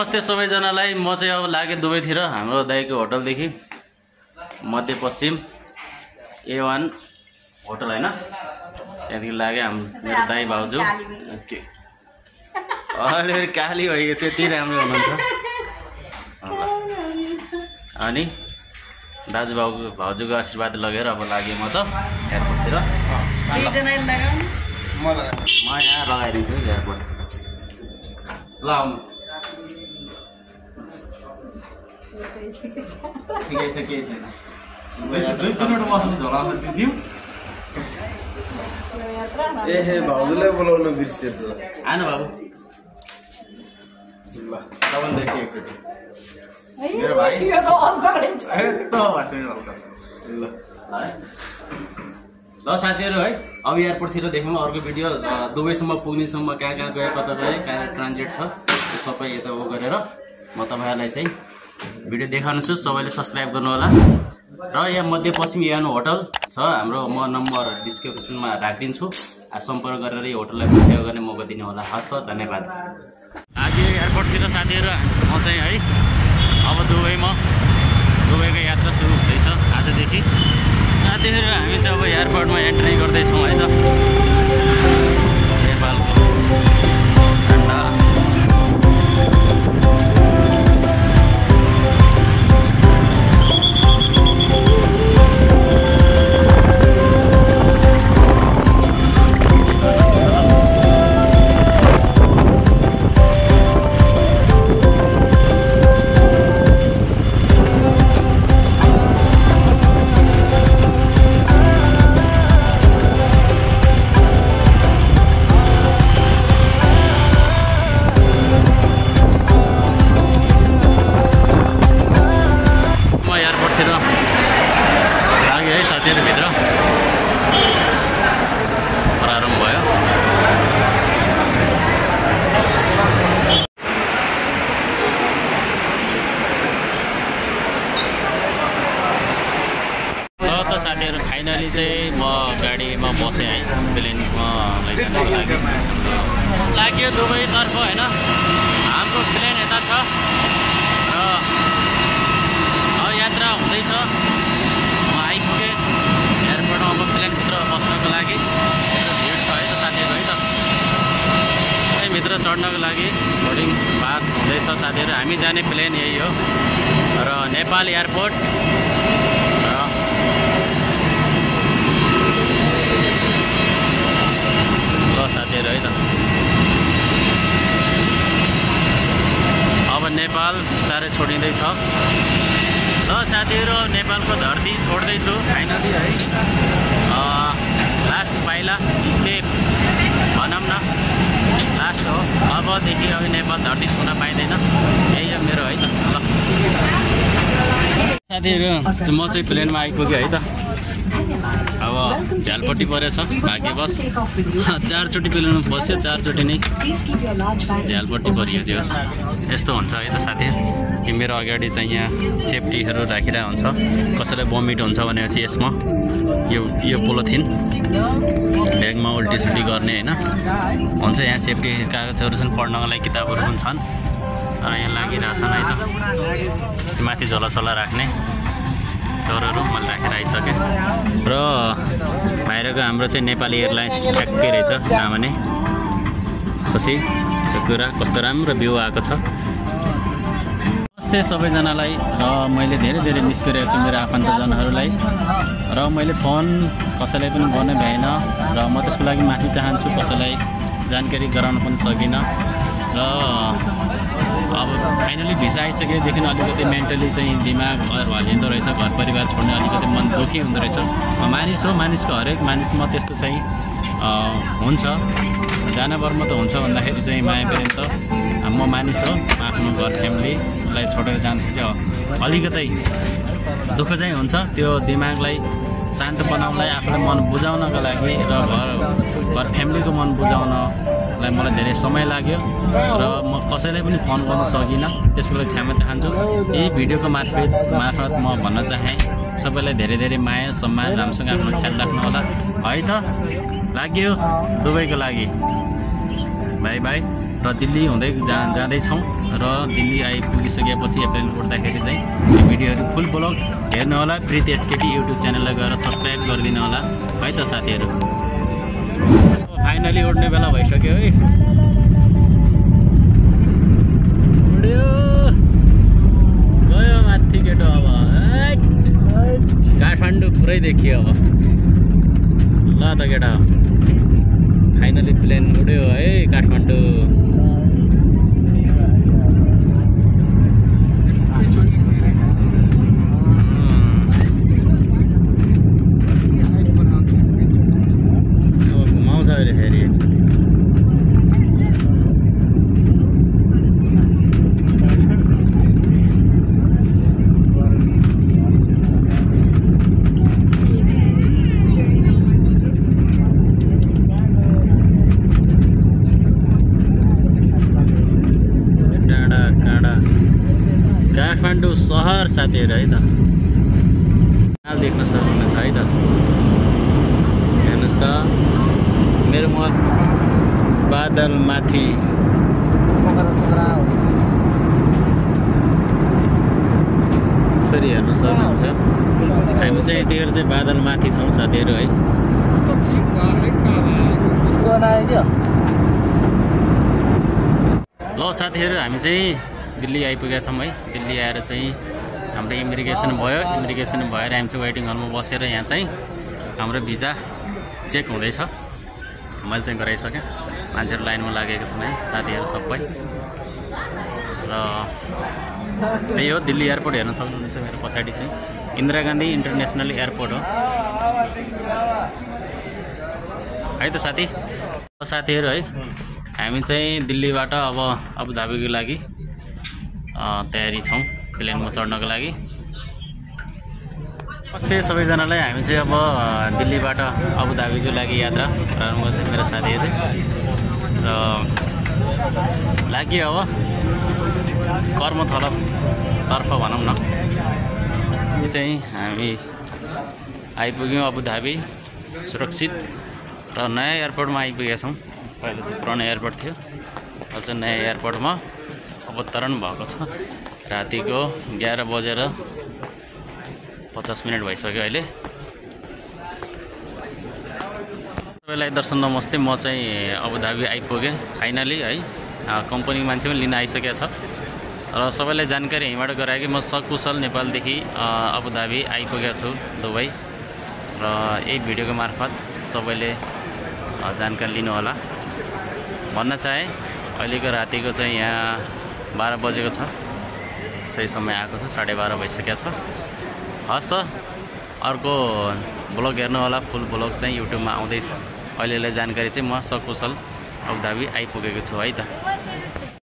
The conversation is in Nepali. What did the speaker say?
नमस्ते सबैजनालाई। म चाहिँ अब लागे दुबईतिर हाम्रो दाइको होटलदेखि मध्यपश्चिम A1 होटल हैन, त्यहाँदेखि लागे मेरो दाइ भाउजू। ओके अहिले काली भएको छ, यति राम्रो हुनुहुन्छ। अनि दाजु भाउजूको आशीर्वाद लगेर अब लागे म त एयरपोर्टतिर। म यहाँ लगाइदिन्छु एयरपोर्ट। ल आउनु। ठिकै छ, केही छैन। दुई तिनवटा मसला झोलामा दिदिउँ। ए भाउजूलाई बोलाउन बिर्सेछ। आनु बाबु। ल तपाईँ देखि एकचोटि मेरो भाइ यस्तो भाषण हल्का छ। ल साथीहरू है, अब एयरपोर्टतिर देखौँ अर्को भिडियो। दुबईसम्म पुग्नेसम्म कहाँ कहाँ गए, कता गए, कहाँ ट्रान्जिट छ, त्यो सबै यता उ गरेर म तपाईँहरूलाई चाहिँ भिडियो देखाउछु। सबैले सब्सक्राइब गर्नु होला। र यहाँ मध्यपश्चिम A1 होटल छ हाम्रो। म नम्बर डिस्क्रिप्सनमा राखिदिन्छु, सम्पर्क गरेर यो होटललाई सेवा गर्ने मौका दिनु होला। हस् त, धन्यवाद। आगे एयरपोर्टतिर साथीहरू म चाहिँ है अब दुबईको यात्रा सुरु हुँदैछ आजदेखि। साथीहरू हामी चाहिँ अब एयरपोर्टमा एन्ट्री गर्दैछौँ है त। नेपालको ठन्डा फाइनली चाहिँ म गाडीमा बसेँ है, प्लेनमा लैजानको लाग्यो दुबईतर्फ होइन। हाम्रो प्लेन यता छ र यात्रा हुँदैछ। म आइपुगेँ एयरपोर्टमा। अब प्लेनभित्र बस्नको लागि भिड छ है त साथीहरू है त। भित्र चढ्नको लागि बोर्डिङ पास हुँदैछ साथीहरू। हामी जाने प्लेन यही हो र नेपाल एयरपोर्ट। साथीहरू है त, अब नेपाल बिस्तारै छोडिँदैछ। ल साथीहरू नेपालको धरती छोड्दैछु फाइनली है। लास्ट पाइला स्टेप भनौँ न, लास्ट हो। अबदेखि अब नेपाल धरती छुन पाइँदैन, यही हो मेरो है त। ल साथीहरू म चाहिँ प्लेनमा आइपुगेँ है त। अब झ्यालपट्टि परेछ भाग्यवश। 4 चोटि प्लेनमा बस्यो, 4 चोटि नै झ्यालपट्टि परियो। त्यो यस्तो हुन्छ है त साथीहरू कि मेरो अगाडि चाहिँ यहाँ सेफ्टीहरू राखिरहेको हुन्छ। कसैलाई भमिट हुन्छ भनेपछि यसमा यो पोलोथिन ब्यागमा उल्टी गर्ने होइन हुन्छ। यहाँ सेफ्टी कागजहरू छन्, पढ्नको लागि किताबहरू पनि छन्। र यहाँ लागिरहेछन् है त, माथि झोलासोला राख्ने डरहरू मैले राखेर आइसकेँ। र बाहिरको हाम्रो चाहिँ नेपाली एयरलाइन्स ठ्याक्कै रहेछ सामान्य। खुसी त्यो कुरा, कस्तो राम्रो भ्यू आएको छ। नमस्ते सबैजनालाई। र मैले धेरै मिस गरेको छु मेरो आफन्तजनहरूलाई। र मैले फोन कसैलाई पनि गर्नै भएन र म त्यसको लागि माफी चाहन्छु। कसैलाई जानकारी गराउन पनि सकिनँ। र अब फाइनली भिसा आइसकेदेखि अलिकति मेन्टली चाहिँ दिमाग हल्लिँदो रहेछ। घर परिवार छोड्ने अलिकति मन दुखी हुँदो रहेछ। मानिस हो, मानिसको हरेक मानिसमा त्यस्तो चाहिँ हुन्छ। जनावरमा त हुन्छ भन्दाखेरि चाहिँ माया प्रेम त म मानिस हो। आफ्नो घर फ्यामिलीलाई छोडेर जाँदाखेरि चाहिँ अलिकति दुःख चाहिँ हुन्छ। त्यो दिमागलाई शान्त बनाउनलाई, आफूलाई मन बुझाउनको लागि र घर फ्यामिलीको मन बुझाउनलाई मलाई धेरै समय लाग्यो र म कसैलाई पनि फोन गर्न सकिनँ। त्यसको लागि क्षमा चाहन्छु। यही भिडियोको मार्फत म भन्न चाहेँ सबैलाई धेरै माया सम्मान, राम्रोसँग आफ्नो ख्याल राख्नु होला है त। लाग्यो दुबईको लागि। बाई बाई र दिल्ली हुँदै जाँदैछौँ र दिल्ली आइपुगिसकेपछि एप्लेन उड्दाखेरि चाहिँ भिडियोहरू फुल ब्लग हेर्नु होला। प्रीति एसकेटी युट्युब च्यानललाई गएर सब्सक्राइब गरिदिनु होला है त साथीहरू। फाइनली उड्ने बेला भइसक्यो है। उड्यो गयो माथि केटो। अब काठमाडौँ पुरै देखियो। अब ल त केटा फाइनली प्लेन उड्यो है काठमाडौँ। घुमाउँछ अहिले फेरि एकचोटि। काठमाडौँ सहर साथीहरू है त देख्न सक्नुहुन्छ है त। हेर्नुहोस् त मेरो म बादल माथि कसरी हेर्न सक्नुहुन्छ। हामी चाहिँ यतिखेर चाहिँ बादल माथि छौँ साथीहरू है। ल साथीहरू हामी चाहिँ दिल्ली आइपुगेका छौँ है। दिल्ली आएर चाहिँ हाम्रो इमिग्रेसन भयो। इमिग्रेसन भएर हामी चाहिँ वेटिङ हलमा बसेर यहाँ चाहिँ हाम्रो भिजा चेक हुँदैछ। मैले चाहिँ गराइसकेँ। मान्छेहरू लाइनमा लागेको छन् है साथीहरू सबै। र त्यही हो दिल्ली एयरपोर्ट हेर्न सक्नुहुन्छ मेरो पछाडि चाहिँ इन्दिरा गान्धी इन्टरनेसनल एयरपोर्ट हो है त साथीहरू है। हामी चाहिँ दिल्लीबाट अब अबुधाबीको लागि तयारी छौँ प्लेनमा चढ्नको लागि। नमस्ते सबैजनालाई। हामी चाहिँ अब दिल्लीबाट अबुधाबीको लागि यात्रा प्रारम्भ गर्छ मेरो साथीहरू र लागि अब कर्मथलोतर्फ भनौँ न। चाहिँ हामी आइपुग्यौँ अबुधाबी सुरक्षित र नयाँ एयरपोर्टमा आइपुगेका छौँ। पहिला चाहिँ पुरानो एयरपोर्ट थियो, अहिले चाहिँ नयाँ एयरपोर्टमा अवतरण भएको छ। रातिको 11:50 भइसक्यो अहिले। सबैलाई दर्शन नमस्ते। म चाहिँ अबुधाबी आइपुगेँ फाइनली है। कम्पनीको मान्छे पनि लिन आइसकेको छ र सबैलाई जानकारी यहीँबाट गराएँ कि म सकुशल नेपालदेखि अबुधाबी आइपुगेको छु दुबई। र यही भिडियोको मार्फत सबैले जानकारी लिनु होला भन्न चाहे। अहिलेको रातिको चाहिँ यहाँ 12 बजेको छ। सही समय आएको छ, 12:30 भइसकेको छ। हस् त अर्को ब्लग हेर्नु होला। फुल ब्लग चाहिँ युट्युबमा आउँदैछ। अहिलेलाई जानकारी चाहिँ म सकुशल अबुधाबी आइपुगेको छु है त।